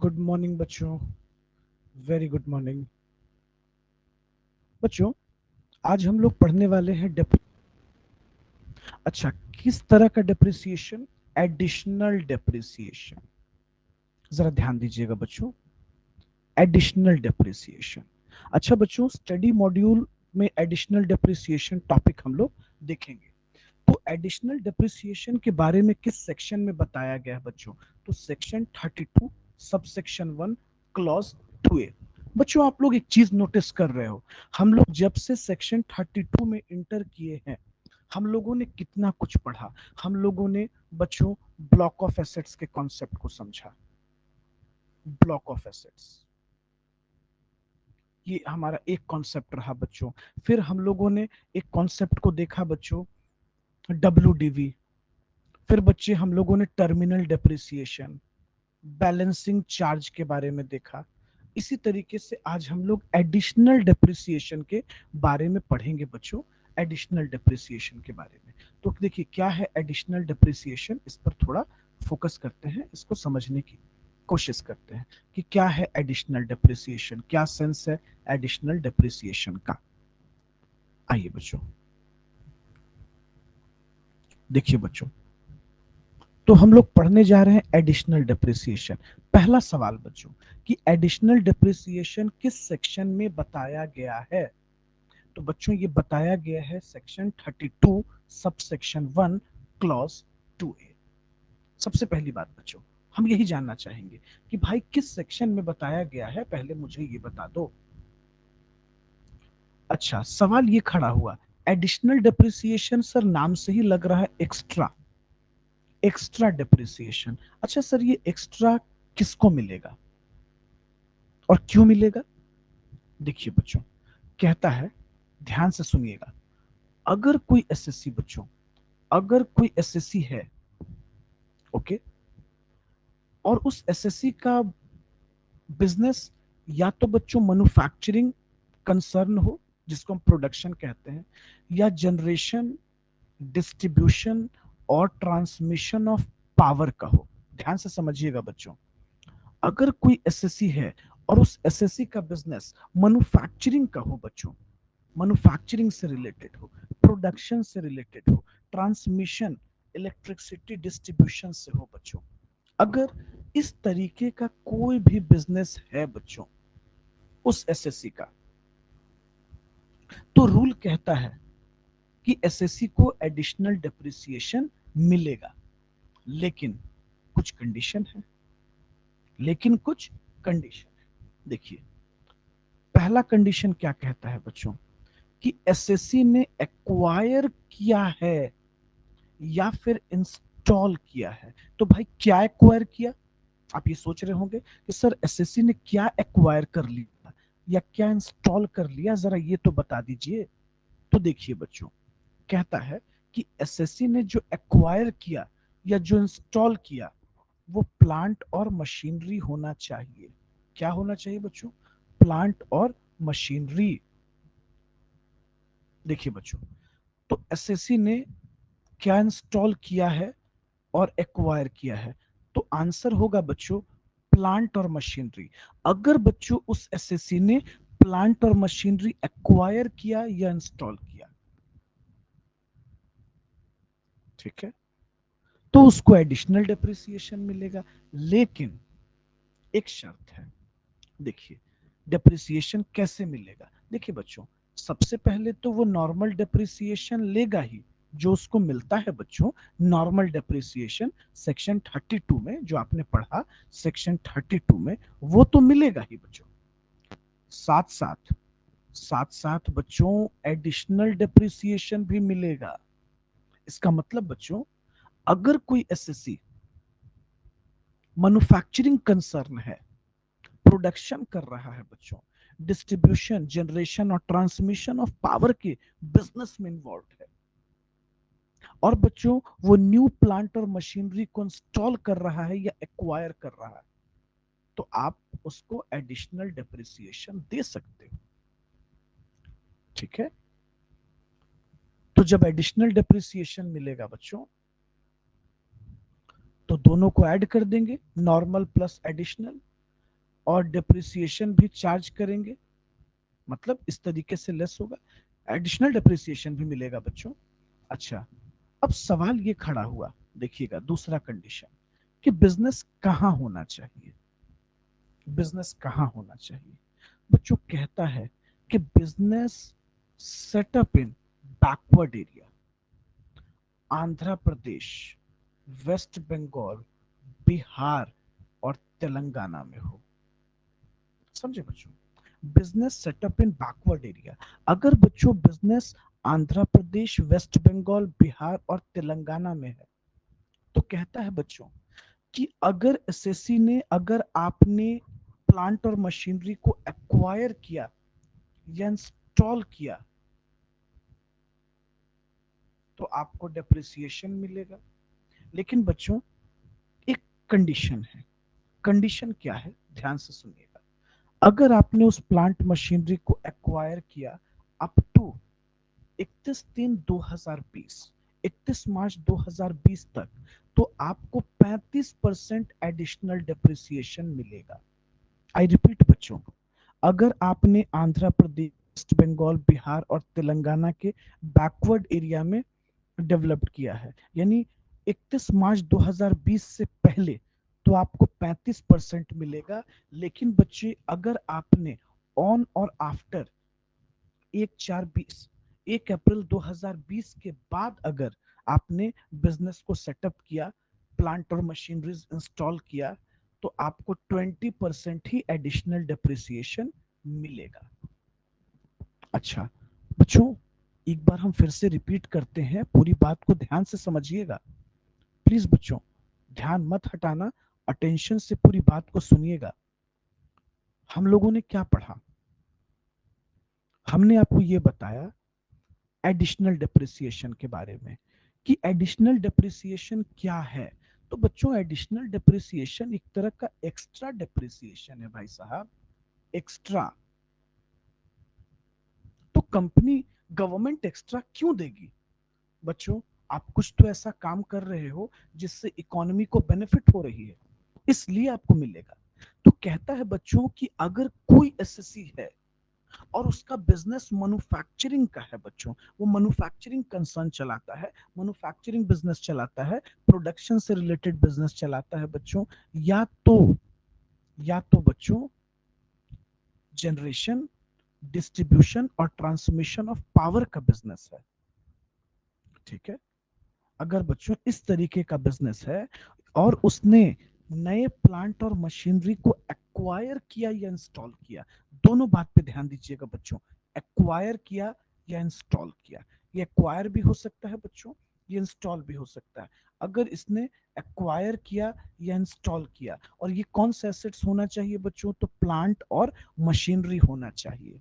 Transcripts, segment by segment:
Good morning बच्चों। Very good morning बच्चों। आज हम लोग पढ़ने वाले हैं अच्छा, किस तरह का डेप्रिसिएशन? Additional depreciation. जरा ध्यान दीजिएगा बच्चों। Additional depreciation. अच्छा बच्चों, स्टडी मॉड्यूल में एडिशनल डेप्रिसिएशन टॉपिक हम लोग देखेंगे। तो एडिशनल डेप्रिसिएशन के बारे में किस सेक्शन में बताया गया है बच्चों? तो section 32 sub section 1 clause 2A। बच्चों, आप लोग एक चीज नोटिस कर रहे हो, हम लोग जब से सेक्शन 32 में इंटर किए हैं, हम लोगों ने कितना कुछ पढ़ा। हम लोगों ने बच्चों ब्लॉक ऑफ एसेट्स के कॉन्सेप्ट को समझा। ब्लॉक ऑफ एसेट्स ये हमारा एक कॉन्सेप्ट रहा बच्चों। फिर हम लोगों ने एक कॉन्सेप्ट को देखा बच्चों, WDV। फिर बच्चे हम लोगों ने टर्मिनल डेप्रिसिएशन, बैलेंसिंग चार्ज के बारे में देखा। इसी तरीके से आज हम लोग एडिशनल डेप्रिसिएशन के बारे में पढ़ेंगे बच्चों। एडिशनल डेप्रिसिएशन के बारे में तो देखिए क्या है एडिशनल डेप्रिसिएशन, इस पर थोड़ा फोकस करते हैं, इसको समझने की कोशिश करते हैं कि क्या है एडिशनल डेप्रिसिएशन, क्या सेंस है एडिशनल डेप्रिसिएशन का। आइए बच्चों, देखिए बच्चों, तो हम लोग पढ़ने जा रहे हैं एडिशनल डेप्रिसिएशन। पहला सवाल बच्चों कि एडिशनल डेप्रिसिएशन किस सेक्शन में बताया गया है? तो बच्चों ये बताया गया है section 32 sub section 1 clause 2A। सबसे पहली बात बच्चों, हम यही जानना चाहेंगे कि भाई किस सेक्शन में बताया गया है, पहले मुझे ये बता दो। अच्छा, सवाल ये खड़ा हुआ, एडिशनल डेप्रिसिएशन सर नाम से ही लग रहा है एक्स्ट्रा, एक्स्ट्रा डेप्रिसिएशन। अच्छा सर, ये एक्स्ट्रा किसको मिलेगा और क्यों मिलेगा? देखिए बच्चों, कहता है, ध्यान से सुनिएगा, अगर कोई एसएससी बच्चों, अगर कोई एसएससी है, ओके, और उस एसएससी का बिजनेस या तो बच्चों मैन्युफैक्चरिंग कंसर्न हो, जिसको हम प्रोडक्शन कहते हैं, या जनरेशन, डिस्ट्रीब्यूशन और ट्रांसमिशन ऑफ पावर का हो। ध्यान से समझिएगा बच्चों, अगर कोई एसएससी है और उस एसएससी का बिजनेस मैन्युफैक्चरिंग का हो बच्चों, मैन्युफैक्चरिंग से रिलेटेड हो, प्रोडक्शन से रिलेटेड हो, ट्रांसमिशन, इलेक्ट्रिसिटी डिस्ट्रीब्यूशन से हो बच्चों, अगर इस तरीके का कोई भी बिजनेस है बच्चों उस एसएससी का, तो रूल कहता है कि एसएससी को एडिशनल डेप्रिसिएशन मिलेगा। लेकिन कुछ कंडीशन है, लेकिन कुछ कंडीशन है। देखिए, पहला कंडीशन क्या कहता है बच्चों कि एसएससी ने एक्वायर किया है या फिर इंस्टॉल किया है। तो भाई क्या एक्वायर किया? आप ये सोच रहे होंगे कि सर एसएससी ने क्या एक्वायर कर लिया या क्या इंस्टॉल कर लिया, जरा ये तो बता दीजिए। तो देखिए बच्चों, कहता है कि एसएससी ने जो एक्वायर किया या जो इंस्टॉल किया वो प्लांट और मशीनरी होना चाहिए। क्या होना चाहिए बच्चों? प्लांट और मशीनरी। देखिए बच्चों, तो एसएससी ने क्या इंस्टॉल किया है और एक्वायर किया है? तो आंसर होगा बच्चों प्लांट और मशीनरी। अगर बच्चों उस एसएससी ने प्लांट और मशीनरी एक्वायर किया या इंस्टॉल किया, ठीक है, तो उसको एडिशनल डेप्रिसिएशन मिलेगा। लेकिन एक शर्त है। देखिए, डेप्रिसिएशन कैसे मिलेगा? देखिए बच्चों, सबसे पहले तो वो नॉर्मल डेप्रिसिएशन लेगा ही, जो उसको मिलता है बच्चों नॉर्मल डेप्रिसिएशन सेक्शन 32 में, जो आपने पढ़ा सेक्शन 32 में, वो तो मिलेगा ही बच्चों। साथ साथ, साथ साथ बच्चों एडिशनल डेप्रिसिएशन भी मिलेगा। इसका मतलब बच्चों, अगर कोई एसएससी मैन्युफैक्चरिंग कंसर्न है, प्रोडक्शन कर रहा है बच्चों, डिस्ट्रीब्यूशन, जनरेशन और ट्रांसमिशन ऑफ पावर के बिजनेस में इन्वॉल्व है, और बच्चों वो न्यू प्लांट और मशीनरी को इंस्टॉल कर रहा है या एक्वायर कर रहा है, तो आप उसको एडिशनल डेप्रिसिएशन दे सकते हो। ठीक है, तो जब एडिशनल डेप्रिसिएशन मिलेगा बच्चों, तो दोनों को ऐड कर देंगे, नॉर्मल प्लस एडिशनल, और डिप्रिसिएशन भी चार्ज करेंगे, मतलब इस तरीके से लेस होगा, एडिशनल डिप्रिसिएशन भी मिलेगा बच्चों। अच्छा, अब सवाल ये खड़ा हुआ, देखिएगा दूसरा कंडीशन, कि बिजनेस कहां होना चाहिए। बिजनेस कहां होना चाहिए बच्चों, कहता है कि business setup in backward area, Andhra Pradesh, West Bengal, Bihar और तेलंगाना में हो। समझे बच्चों, business setup in backward area. अगर बच्चों बिजनेस आंध्र प्रदेश, वेस्ट बंगाल, बिहार और तेलंगाना में है, तो कहता है बच्चों कि अगर एसएससी ने, अगर आपने प्लांट और मशीनरी को एक्वायर किया या इंस्टॉल किया, तो आपको डेप्रिसिएशन मिलेगा। लेकिन बच्चों एक कंडीशन है। कंडीशन क्या है, ध्यान से सुनिएगा। अगर आपने उस प्लांट मशीनरी को एक्वायर किया अप टू 31/3/2020, 31 मार्च 2020 तक, तो आपको 35% एडिशनल डेप्रिसिएशन मिलेगा। आई रिपीट बच्चों, अगर आपने आंध्र प्रदेश, वेस्ट बंगाल, बिहार और तेलंगाना के बैकवर्ड एरिया में डेवलप्ड किया है, यानी 31 मार्च 2020 से पहले, तो आपको 35% मिलेगा। लेकिन बच्चे अगर आपने ऑन और आफ्टर 1 अप्रैल 2020 के बाद अगर आपने बिजनेस को सेटअप किया, प्लांट और मशीनरीज इंस्टॉल किया, तो आपको 20% ही एडिशनल डेप्रिसिएशन मिलेगा। अच्छा बच्चों, एक बार हम फिर से रिपीट करते हैं, पूरी बात को ध्यान से समझिएगा। प्लीज बच्चों, ध्यान मत हटाना, अटेंशन से पूरी बात को सुनिएगा। हम लोगों ने क्या पढ़ा, हमने आपको यह बताया एडिशनल डेप्रिसिएशन के बारे में, कि एडिशनल डेप्रिसिएशन क्या है। तो बच्चों एडिशनल डेप्रिसिएशन एक तरह का एक्स्ट्रा डेप्रिसिएशन है भाई साहब, एक्स्ट्रा। तो कंपनी, गवर्नमेंट एक्स्ट्रा क्यों देगी बच्चों? आप कुछ तो ऐसा काम कर रहे हो जिससे इकोनॉमी को बेनिफिट हो रही है, इसलिए आपको मिलेगा। तो कहता है बच्चों कि अगर कोई एसएससी है और उसका बिजनेस मैन्युफैक्चरिंग का है बच्चों, वो मैन्युफैक्चरिंग कंसर्न चलाता है, मैन्युफैक्चरिंग बिजनेस चलाता है, प्रोडक्शन से रिलेटेड बिजनेस चलाता है बच्चों, या तो बच्चों जनरेशन, डिस्ट्रीब्यूशन और ट्रांसमिशन ऑफ पावर का बिजनेस है, ठीक है। अगर बच्चों इस तरीके का बिजनेस है और उसने नए प्लांट और मशीनरी को एक्वायर किया या इंस्टॉल किया, दोनों बात पे ध्यान दीजिएगा बच्चों, एक्वायर किया या इंस्टॉल किया। ये एक्वायर भी हो सकता है बच्चों, ये इंस्टॉल भी हो सकता है। अगर इसने एक्वायर किया या इंस्टॉल किया, और ये कौन से एसेट्स होना चाहिए बच्चों, तो प्लांट और मशीनरी होना चाहिए,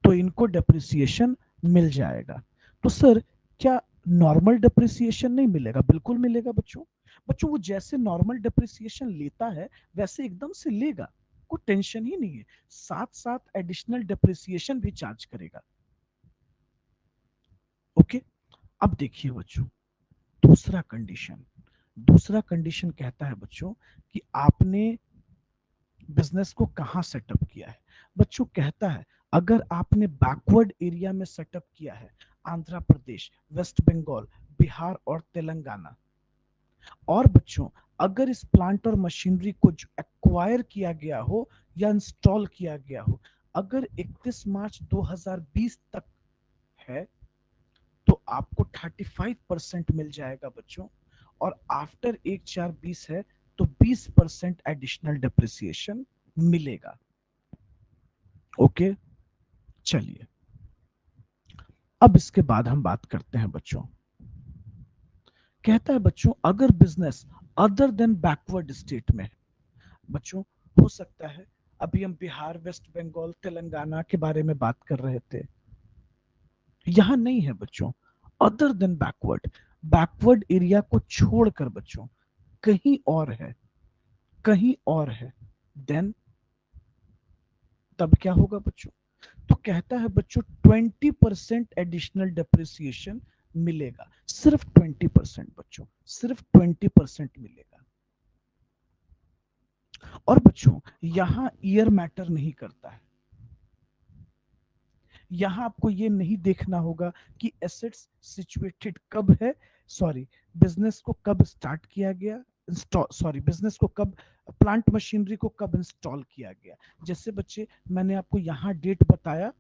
तो इनको डेप्रिसिएशन मिल जाएगा। तो सर क्या नॉर्मल डेप्रिसिएशन नहीं मिलेगा? बिल्कुल मिलेगा बच्चों। बच्चों वो जैसे नॉर्मल डेप्रिसिएशन लेता है वैसे एकदम से लेगा, कोई टेंशन ही नहीं है, साथ साथ एडिशनल डेप्रिसिएशन भी चार्ज करेगा। ओके, अब देखिए बच्चों, दूसरा कंडीशन, दूसरा कंडीशन कहता है बच्चों कि आपने बिजनेस को कहां सेटअप किया है। बच्चों कहता है अगर आपने बैकवर्ड एरिया में सेटअप किया है, आंध्र प्रदेश, वेस्ट बंगाल, बिहार और तेलंगाना, और बच्चों अगर इस प्लांट और मशीनरी को जो एक्वायर किया गया हो या इंस्टॉल किया गया हो, अगर 31 मार्च 2020 तक है, तो आपको 35% मिल जाएगा बच्चों, और आफ्टर 1/4/20 है तो 20% एडिशनल डेप्रिसिएशन मिलेगा। ओके, चलिए अब इसके बाद हम बात करते हैं बच्चों। कहता है बच्चों अगर business other than backward state में है, बच्चों हो सकता है, अभी हम बिहार, वेस्ट बंगाल, तेलंगाना के बारे में बात कर रहे थे, यहां नहीं है बच्चों, other than backward, backward area को छोड़कर बच्चों कहीं और है, कहीं और है, देन तब क्या होगा बच्चों? तो कहता है बच्चों 20% एडिशनल डेप्रिसिएशन मिलेगा, सिर्फ 20% बच्चों, सिर्फ 20% मिलेगा। और बच्चों यहां ईयर मैटर नहीं करता है। यहां आपको ये नहीं देखना होगा कि एसेट्स सिचुएटेड कब है, सॉरी, बिजनेस को कब स्टार्ट किया गया, सॉरी, बिजनेस को कब, प्लांट मशीनरी को कब इंस्टॉल किया गया। जैसे बच्चे मैंने आपको यहां डेट बताया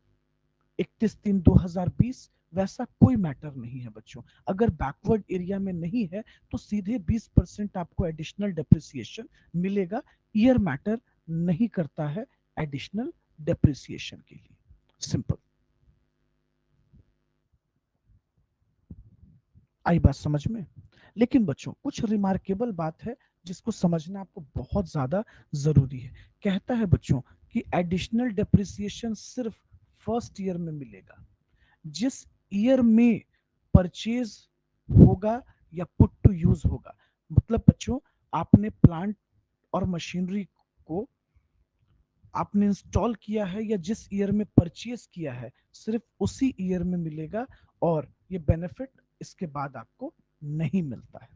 31/3/2020, वैसा कोई मैटर नहीं है बच्चों। अगर बैकवर्ड एरिया में नहीं है तो सीधे 20% आपको एडिशनल डेप्रिसिएशन मिलेगा। ईयर मैटर नहीं करता है एडिशनल डेप्रिसिएशन के लिए। सिंपल। आई बात समझ में? लेकिन बच्चों कुछ रिमार्केबल बात है जिसको समझना आपको बहुत ज्यादा जरूरी है। कहता है बच्चों कि एडिशनल डेप्रिसिएशन सिर्फ फर्स्ट ईयर में मिलेगा। जिस ईयर में परचेज होगा या पुट टू यूज होगा, मतलब बच्चों आपने प्लांट और मशीनरी को आपने इंस्टॉल किया है या जिस ईयर में परचेज किया है, सिर्फ उसी ईयर में मिलेगा और ये बेनिफिट इसके बाद आपको नहीं मिलता है।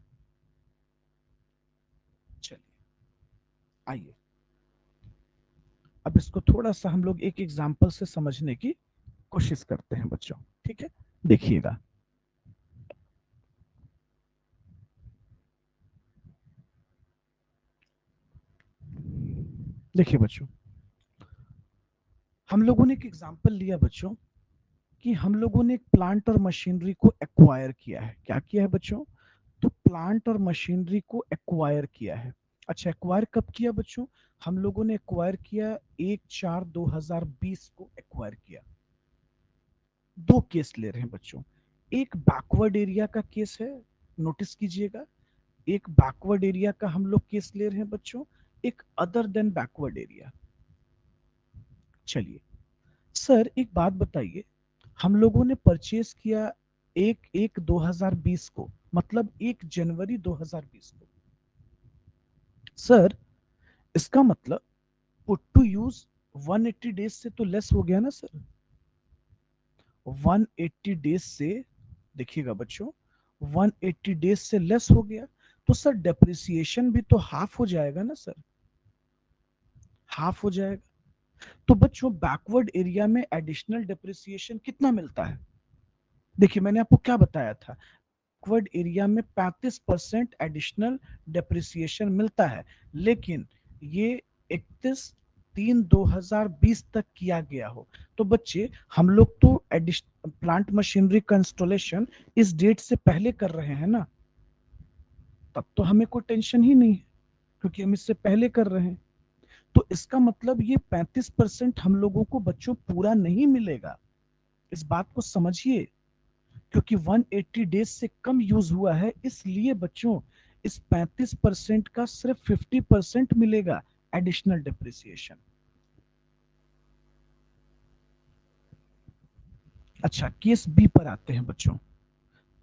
चलिए आइए अब इसको थोड़ा सा हम लोग एक एग्जांपल से समझने की कोशिश करते हैं बच्चों। ठीक है, देखिएगा। देखिए बच्चों, हम लोगों ने एक एग्जांपल लिया बच्चों कि हम लोगों ने एक प्लांट और मशीनरी को एक्वायर किया है। क्या किया है बच्चों? तो प्लांट और मशीनरी को एक्वायर किया है। अच्छा, एक्वायर कब किया बच्चों? हम लोगों ने एक्वायर किया 1/4/2020 को एक्वायर किया। दो केस ले रहे हैं बच्चों। एक बैकवर्ड एरिया का केस है, नोटिस कीजिएगा। एक बैकवर्ड एरिया का हम लोग केस ले रहे हैं बच्चों, एक अदर देन बैकवर्ड एरिया। चलिए सर एक बात बताइए, हम लोगों ने परचेज किया 1/1/2020 को, मतलब 1 जनवरी 2020 को। सर इसका मतलब पुट टू यूज 180 डेज से तो लेस हो गया ना सर। 180 डेज से, देखिएगा बच्चों, 180 डेज से लेस हो गया, तो सर डेप्रिसिएशन भी तो हाफ हो जाएगा ना सर। हाफ हो जाएगा। तो बच्चों बैकवर्ड एरिया में एडिशनल डेप्रिसिएशन कितना मिलता है? देखिए मैंने आपको क्या बताया था, बैकवर्ड एरिया में 35% एडिशनल डेप्रिसिएशन मिलता है। लेकिन ये 31/3/2020 तक किया गया हो। तो बच्चे हम लोग तो प्लांट मशीनरी का इंस्टॉलेशन इस डेट से पहले कर रहे हैं ना, तब तो हमें कोई टेंशन ही नहीं है क्योंकि हम इससे पहले कर रहे हैं। तो इसका मतलब ये 35% हम लोगों को बच्चों पूरा नहीं मिलेगा। इस बात को समझिए, क्योंकि 180 डेज से कम यूज हुआ है, इसलिए बच्चों इस 35% का सिर्फ 50% मिलेगा एडिशनल डिप्रिसिएशन। अच्छा केस बी पर आते हैं बच्चों।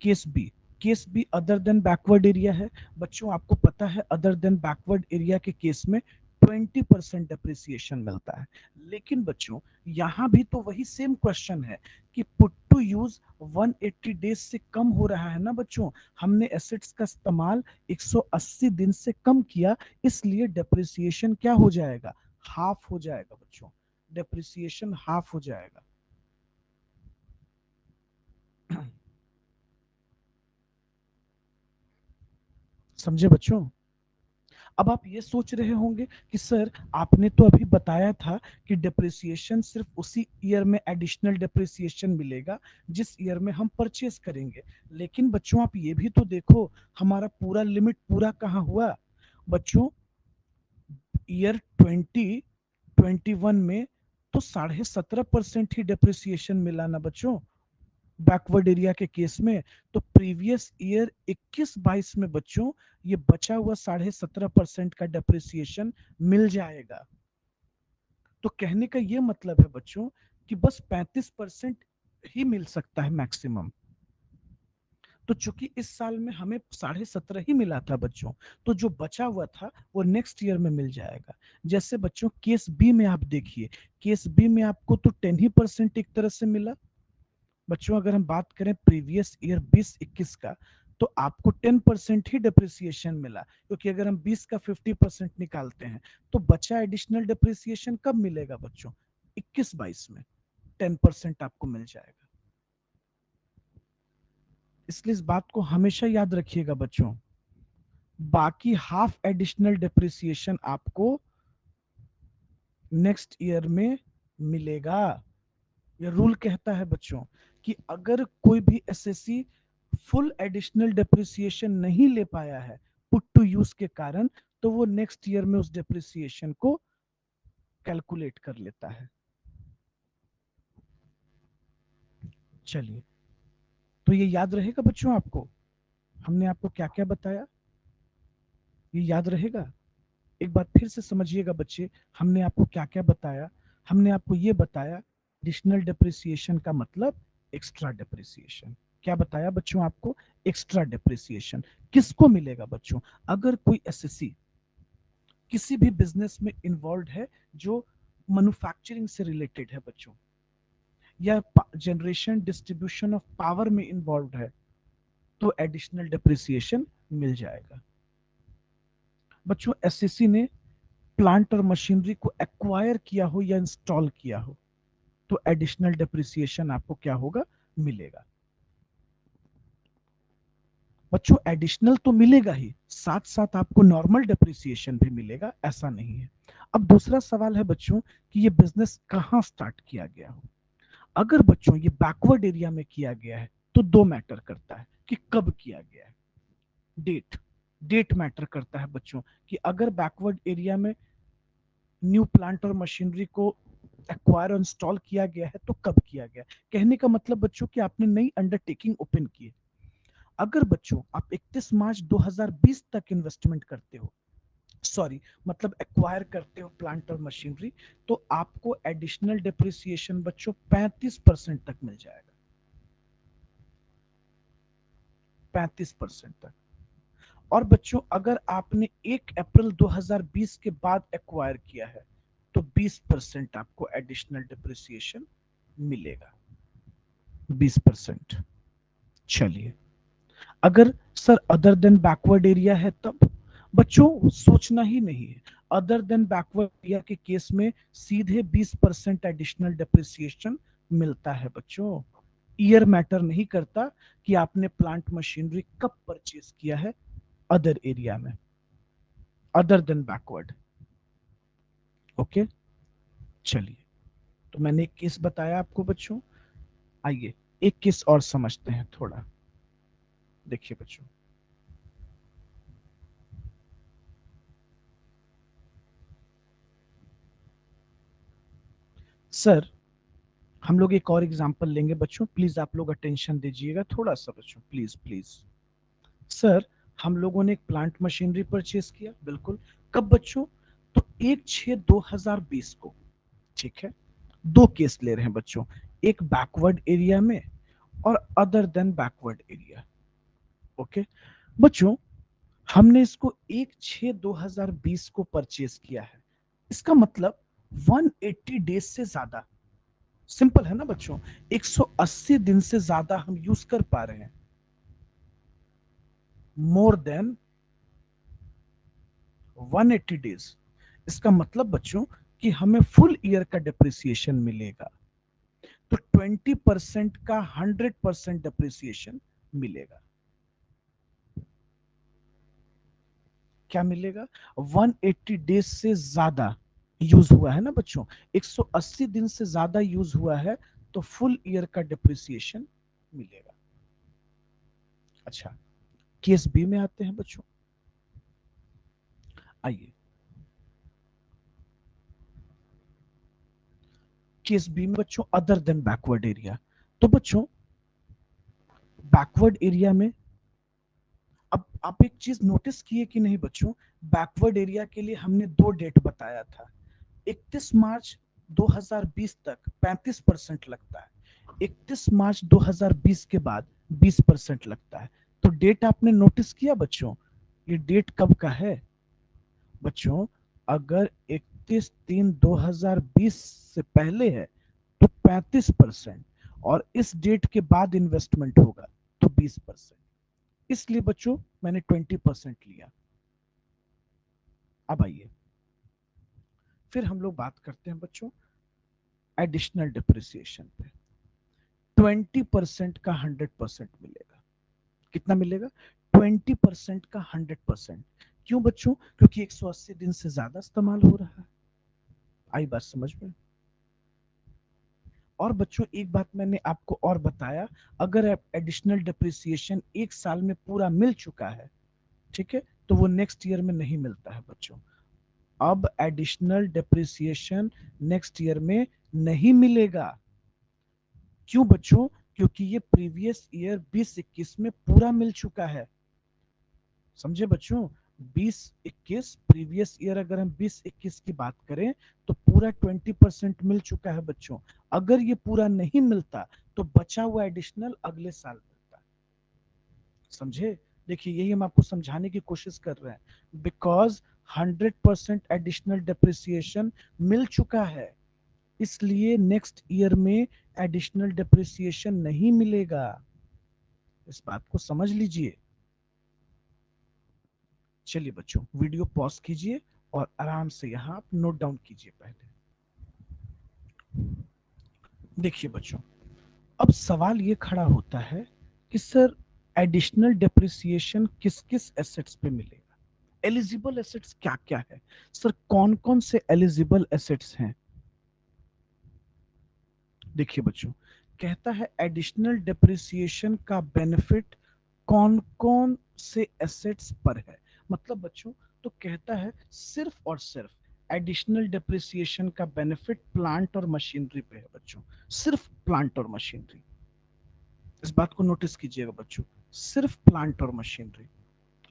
Case B, case B other than backward area है। बच्चों आपको पता है अदर देन बैकवर्ड एरिया के केस में 20% डेप्रिसिएशन मिलता है। लेकिन बच्चों यहां भी तो वही सेम क्वेश्चन है कि पुट टू यूज 180 डेज से कम हो रहा है ना बच्चों। हमने एसेट्स का इस्तेमाल 180 दिन से कम किया, इसलिए डेप्रिसिएशन क्या हो जाएगा? हाफ हो जाएगा बच्चों। डेप्रिसिएशन हाफ हो जाएगा। समझे बच्चों? अब आप ये सोच रहे होंगे कि सर आपने तो अभी बताया था कि डिप्रिसिएशन सिर्फ उसी ईयर में एडिशनल डिप्रिसिएशन मिलेगा जिस ईयर में हम परचेस करेंगे। लेकिन बच्चों आप ये भी तो देखो, हमारा पूरा लिमिट पूरा कहाँ हुआ बच्चों? ईयर 2021 में तो 17.5% ही डिप्रिसिएशन मिला ना बच्चों, बैकवर्ड एरिया के केस में। तो प्रीवियस ईयर 21-22 में बच्चों ये बचा हुआ 17.5% का डेप्रिसिएशन मिल जाएगा। तो कहने का ये मतलब है बच्चों कि बस 35% ही मिल सकता है मैक्सिमम। तो चूंकि इस साल में हमें 17.5 ही मिला था बच्चों, तो जो बचा हुआ था वो नेक्स्ट ईयर में मिल जाएगा। जैसे बच्चों केस बी में आप देखिए, केस बी में आपको तो 10% एक तरह से मिला। बच्चों अगर हम बात करें प्रीवियस ईयर 2021 का, तो आपको 10% ही डिप्रिसिएशन मिला, क्योंकि अगर हम 20 का 50% निकालते हैं तो बचा एडिशनल डिप्रिसिएशन कब मिलेगा बच्चों? 21-22 में 10% आपको मिल जाएगा। इसलिए इस बात को हमेशा याद रखिएगा बच्चों, बाकी हाफ एडिशनल डिप्रिसिएशन आपको नेक्स्ट ईयर में मिलेगा। ये रूल कहता है बच्चों कि अगर कोई भी एसएससी फुल एडिशनल डिप्रिसिएशन नहीं ले पाया है पुट टू यूज के कारण, तो वो नेक्स्ट ईयर में उस डिप्रिसिएशन को कैलकुलेट कर लेता है। चलिए, तो ये याद रहेगा बच्चों आपको, हमने आपको क्या क्या बताया, ये याद रहेगा? एक बार फिर से समझिएगा बच्चे, हमने आपको क्या क्या बताया। हमने आपको ये बताया एडिशनल डिप्रिसिएशन का मतलब एक्स्ट्रा डिप्रिसिएशन। क्या बताया बच्चों आपको? एक्स्ट्रा डिप्रिसिएशन किसको मिलेगा बच्चों? अगर कोई एसएससी किसी भी बिजनेस में इन्वॉल्व है जो मैन्युफैक्चरिंग से रिलेटेड है बच्चों, या जनरेशन डिस्ट्रीब्यूशन ऑफ पावर में इन्वॉल्व है, तो एडिशनल डिप्रिसिएशन मिल जाएगा। बच्चों एसएससी ने प्लांट और मशीनरी को एक्वायर किया हो या इंस्टॉल किया हो, तो एडिशनल डिप्रिसिएशन आपको क्या होगा? मिलेगा। बच्चों एडिशनल तो मिलेगा ही, साथ साथ आपको नॉर्मल डिप्रिसिएशन भी मिलेगा, ऐसा नहीं है। अब दूसरा सवाल है बच्चों कि ये बिजनेस कहां स्टार्ट किया गया हो। अगर बच्चों ये बैकवर्ड एरिया में किया गया है तो दो मैटर करता है कि कब किया गया है। डेट, डेट मैटर करता है बच्चों कि अगर बैकवर्ड एरिया में न्यू प्लांट और मशीनरी को एक्वायर और इंस्टॉल किया गया है तो कब किया गया। कहने का मतलब बच्चों कि आपने नई अंडरटेकिंग ओपन की है। अगर बच्चों आप 31 मार्च 2020 तक इन्वेस्टमेंट करते हो, सॉरी मतलब एक्वायर करते हो प्लांट और मशीनरी, तो आपको एडिशनल डिप्रिसिएशन बच्चों 35% तक मिल जाएगा। 35% तक। और बच्चों अगर आपने 1 अप्रैल 2020 के बाद एक्वायर किया है तो 20% आपको एडिशनल डिप्रिसिएशन मिलेगा। 20%। चलिए, अगर sir other than backward area है तब बच्चों सोचना ही नहीं है। अदर देन बैकवर्ड एरिया के केस में सीधे 20% एडिशनल डिप्रिसिएशन मिलता है बच्चों। ईयर मैटर नहीं करता कि आपने प्लांट मशीनरी कब परचेज किया है अदर एरिया में, अदर देन बैकवर्ड। ओके, चलिए, तो मैंने एक केस बताया आपको बच्चों। आइए एक केस और समझते हैं थोड़ा। देखिए बच्चों, सर हम लोग एक और एग्जांपल लेंगे बच्चों, प्लीज आप लोग अटेंशन दीजिएगा थोड़ा सा बच्चों, प्लीज प्लीज। सर हम लोगों ने एक प्लांट मशीनरी परचेज किया, बिल्कुल। कब बच्चों? तो 1/6/2020 को। ठीक है, दो केस ले रहे हैं बच्चों, एक बैकवर्ड एरिया में और other than backward area. Okay बच्चों, हमने इसको 1/6/2020 को परचेज किया है, इसका मतलब 180 डेज से ज्यादा। सिंपल है ना बच्चों, 180 दिन से ज्यादा हम यूज कर पा रहे हैं। मोर देन 180 डेज, इसका मतलब बच्चों कि हमें फुल ईयर का डिप्रिसिएशन मिलेगा। तो 20% का 100% डिप्रिसिएशन मिलेगा। क्या मिलेगा? 180 डेज से ज्यादा यूज हुआ है ना बच्चों, 180 दिन से ज्यादा यूज हुआ है तो फुल ईयर का डिप्रिसिएशन मिलेगा। अच्छा, केस बी में आते हैं बच्चों। आइए, केस बी में बच्चों अदर देन बैकवर्ड एरिया। तो बच्चों बैकवर्ड एरिया में, अब आप एक चीज नोटिस किए कि नहीं बच्चों, बैकवर्ड एरिया के लिए हमने दो डेट बताया था। 31 मार्च 2020 तक 35% लगता है, 31 मार्च 2020 के बाद 20% लगता है। तो डेट आपने नोटिस किया बच्चों, ये डेट कब का है बच्चों? अगर 31/3/2020 से पहले है तो 35%, और इस डेट के बाद इन्वेस्टमेंट होगा तो 20%। इसलिए बच्चों मैंने 20% लिया। अब आइए फिर हम लोग बात करते हैं बच्चों एडिशनल डिप्रिसिएशन पे। 20% का 100% मिलेगा। कितना मिलेगा? 20% का 100%। क्यों बच्चों? क्योंकि 180 दिन से ज्यादा इस्तेमाल हो रहा है। आई बात समझ में? और बच्चों एक बात मैंने आपको और बताया, अगर एडिशनल डिप्रिसिएशन एक साल में पूरा मिल चुका है, ठीक है, तो वो नेक्स्ट ईयर में नहीं मिलता है बच्चों। अब एडिशनल डिप्रिसिएशन नेक्स्ट ईयर में नहीं मिलेगा। क्यों बच्चों? क्योंकि ये प्रीवियस ईयर 2021 में पूरा मिल चुका है। समझे बच्चों? 2021 प्रीवियस ईयर, अगर हम 2021 की बात करें तो पूरा 20% मिल चुका है बच्चों। अगर ये पूरा नहीं मिलता तो बचा हुआ एडिशनल अगले साल मिलता। समझे? देखिए यही हम आपको समझाने की कोशिश कर रहे हैं। बिकॉज 100% एडिशनल डिप्रिसिएशन मिल चुका है, इसलिए नेक्स्ट ईयर में एडिशनल डिप्रिसिएशन नहीं मिलेगा। इस बात को समझ लीजिए। चलिए बच्चों वीडियो पॉज कीजिए और आराम से यहां आप नोट डाउन कीजिए। पहले देखिए बच्चों, अब सवाल ये खड़ा होता है कि सर एडिशनल डिप्रिसिएशन किस किस एसेट्स पे मिलेगा? एलिजिबल एसेट्स क्या क्या है? सर कौन कौन से एलिजिबल एसेट्स हैं? देखिए बच्चों, कहता है एडिशनल डिप्रिसिएशन का बेनिफिट कौन कौन से एसेट्स पर है। मतलब बच्चों, तो कहता है सिर्फ और सिर्फ एडिशनल डिप्रिसिएशन का बेनिफिट प्लांट और मशीनरी पे है बच्चों। सिर्फ प्लांट और मशीनरी। इस बात को नोटिस कीजिएगा बच्चों, सिर्फ प्लांट और मशीनरी।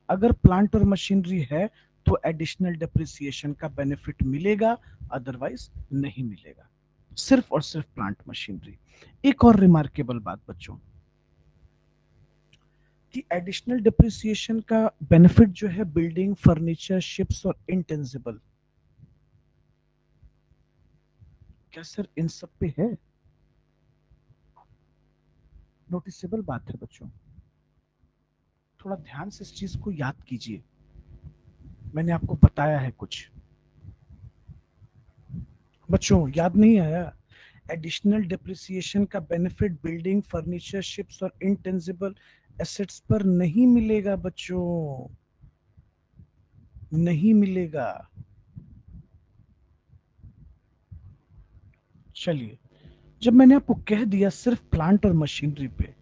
अगर प्लांट और मशीनरी है तो एडिशनल डिप्रिसिएशन का बेनिफिट मिलेगा, अदरवाइज नहीं मिलेगा। सिर्फ और सिर्फ प्लांट मशीनरी। एक और रिमार्केबल बात बच्चों, कि एडिशनल डिप्रिसिएशन का बेनिफिट जो है बिल्डिंग, फर्नीचर, शिप्स और इंटेंजिबल, क्या सर इन सब पे है? नोटिसेबल बात है बच्चों, थोड़ा ध्यान से इस चीज को याद कीजिए। मैंने आपको बताया है कुछ बच्चों, याद नहीं आया? एडिशनल डिप्रिसिएशन का बेनिफिट बिल्डिंग, फर्नीचर, शिप्स और इंटेंजिबल एसेट्स पर नहीं मिलेगा बच्चों, नहीं मिलेगा। चलिए, जब मैंने आपको कह दिया सिर्फ प्लांट और मशीनरी पे,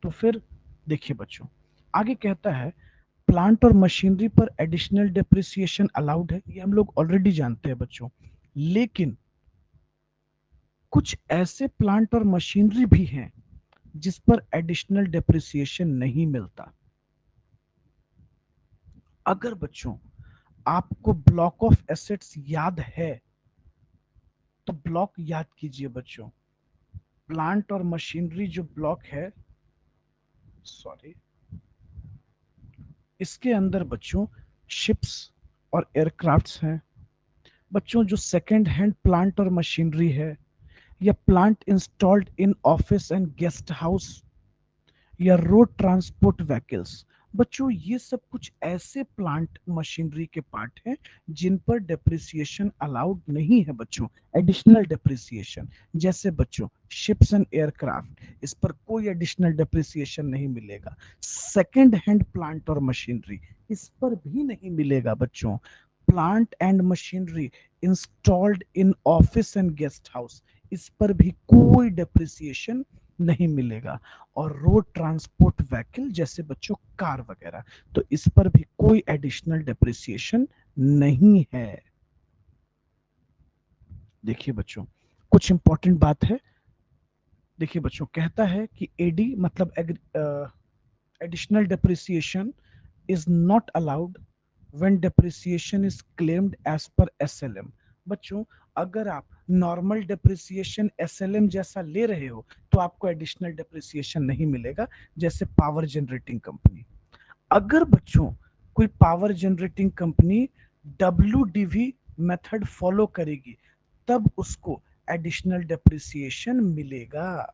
तो फिर देखिए बच्चों, आगे कहता है प्लांट और मशीनरी पर एडिशनल डिप्रिसिएशन अलाउड है, ये हम लोग ऑलरेडी जानते हैं बच्चों। लेकिन कुछ ऐसे प्लांट और मशीनरी भी हैं जिस पर एडिशनल डिप्रिसिएशन नहीं मिलता। अगर बच्चों आपको ब्लॉक ऑफ एसेट्स याद है तो ब्लॉक याद कीजिए बच्चों। प्लांट और मशीनरी जो ब्लॉक है, सॉरी, इसके अंदर बच्चों शिप्स और एयरक्राफ्ट्स हैं बच्चों। जो सेकंड हैंड प्लांट और मशीनरी है, या plant installed in office and guest house, या रोड ट्रांसपोर्ट व्हीकल्स, बच्चों ये सब कुछ ऐसे प्लांट मशीनरी के पार्ट हैं जिन पर डेप्रिसिएशन अलाउड नहीं है बच्चों, एडिशनल डेप्रिसिएशन। जैसे बच्चों शिप्स एंड एयरक्राफ्ट, इस पर कोई एडिशनल डेप्रिसिएशन नहीं मिलेगा। सेकंड हैंड प्लांट और मशीनरी, इस पर भी नहीं मिलेगा बच्चों। Plant and machinery installed in office and guest house, इस पर भी कोई डेप्रिसिएशन नहीं मिलेगा। और रोड ट्रांसपोर्ट व्हीकल जैसे बच्चों कार वगैरह, तो इस पर भी कोई एडिशनल डेप्रिसिएशन नहीं है। देखिए बच्चों, कुछ इंपॉर्टेंट बात है। देखिए बच्चों, कहता है कि एडी मतलब additional depreciation is not allowed when depreciation is claimed as per SLM. बच्चों, अगर आप नॉर्मल डेप्रिसिएशन एसएलएम जैसा ले रहे हो तो आपको एडिशनल डेप्रिसिएशन नहीं मिलेगा, जैसे पावर जनरेटिंग कंपनी। अगर बच्चों कोई power generating company W method follow करेगी, तब उसको एडिशनल डेप्रिसिएशन मिलेगा।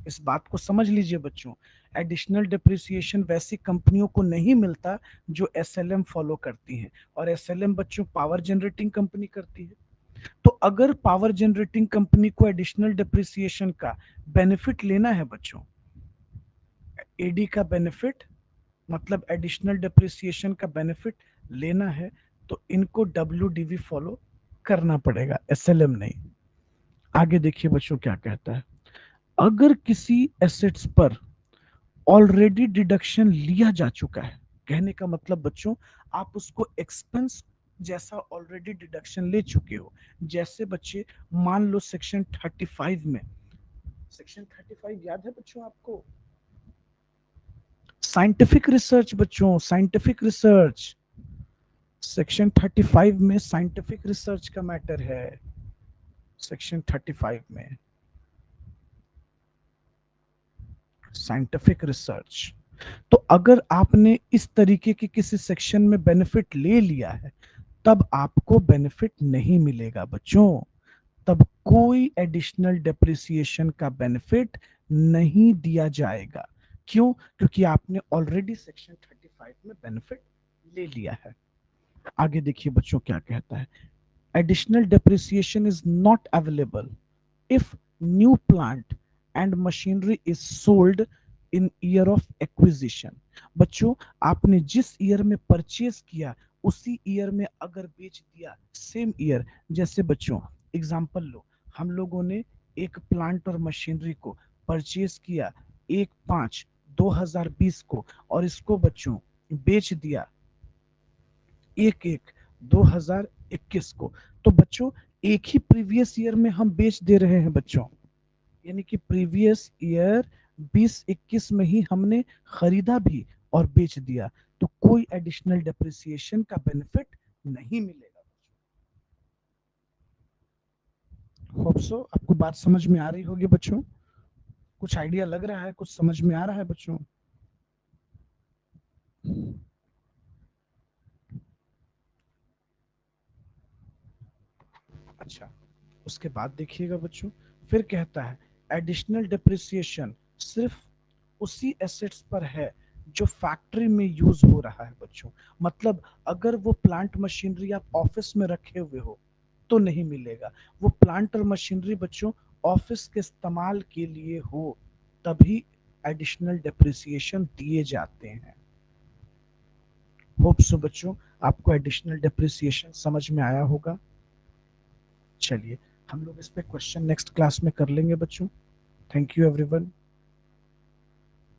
इस बात को समझ लीजिए बच्चों। एडिशनल डिप्रिसिएशन वैसी कंपनियों को नहीं मिलता जो एसएलएम फॉलो करती हैं, और एसएलएम बच्चों पावर जनरेटिंग कंपनी करती है। तो अगर पावर जनरेटिंग कंपनी को एडिशनल डिप्रिसिएशन का बेनिफिट लेना है बच्चों, एडी का बेनिफिट मतलब एडिशनल डिप्रिसिएशन का बेनिफिट लेना है, तो इनको डब्ल्यूडीवी फॉलो करना पड़ेगा, एसएलएम नहीं। आगे देखिए बच्चों क्या कहता है। अगर किसी एसेट्स पर ऑलरेडी डिडक्शन लिया जा चुका है, कहने का मतलब बच्चों आप उसको एक्सपेंस जैसा ऑलरेडी डिडक्शन ले चुके हो। जैसे बच्चे मान लो सेक्शन 35 में, सेक्शन 35 याद है बच्चों आपको? साइंटिफिक रिसर्च बच्चों, साइंटिफिक रिसर्च, सेक्शन 35 में साइंटिफिक रिसर्च का मैटर है। सेक्शन 35 में साइंटिफिक रिसर्च। तो अगर आपने इस तरीके के किसी सेक्शन में बेनिफिट ले लिया है, तब आपको बेनिफिट नहीं मिलेगा बच्चों, तब कोई एडिशनल डेप्रिसिएशन का बेनिफिट नहीं दिया जाएगा। क्यों? क्योंकि आपने ऑलरेडी सेक्शन 35 में बेनिफिट ले लिया है। आगे देखिए बच्चों क्या कहता है। Additional depreciation is not available if new plant and machinery is sold in year of acquisition। बच्चों आपने जिस ईयर में परचेज किया उसी ईयर में अगर बेच दिया, सेम ईयर, जैसे बच्चों एग्जांपल लो, हम लोगों ने एक प्लांट और मशीनरी को परचेज किया 1/5/2020 को, और इसको बच्चों बेच दिया 1/1/2021 को। तो बच्चों एक ही प्रीवियस ईयर में हम बेच दे रहे हैं बच्चों, यानी कि प्रीवियस ईयर 2021 में ही हमने खरीदा भी और बेच दिया, तो कोई एडिशनल डेप्रिसिएशन का बेनिफिट नहीं मिलेगा। होप सो आपको बात समझ में आ रही होगी बच्चों, कुछ आइडिया लग रहा है, कुछ समझ में आ रहा है बच्चों? अच्छा, उसके बाद देखिएगा बच्चों, फिर कहता है एडिशनल डिप्रिसिएशन सिर्फ उसी एसेट्स पर है जो फैक्ट्री में यूज हो रहा है बच्चों। मतलब अगर वो प्लांट मशीनरी आप ऑफिस में रखे हुए हो तो नहीं मिलेगा। वो प्लांट और मशीनरी बच्चों ऑफिस के इस्तेमाल के लिए हो, तभी एडिशनल डिप्रिसिएशन दिए जाते हैं। होप सो बच्चों आपको एडिशनल डिप्रिसिएशन समझ में आया होगा। चलिए हम लोग इस पे क्वेश्चन नेक्स्ट क्लास में कर लेंगे बच्चों। Thank you everyone.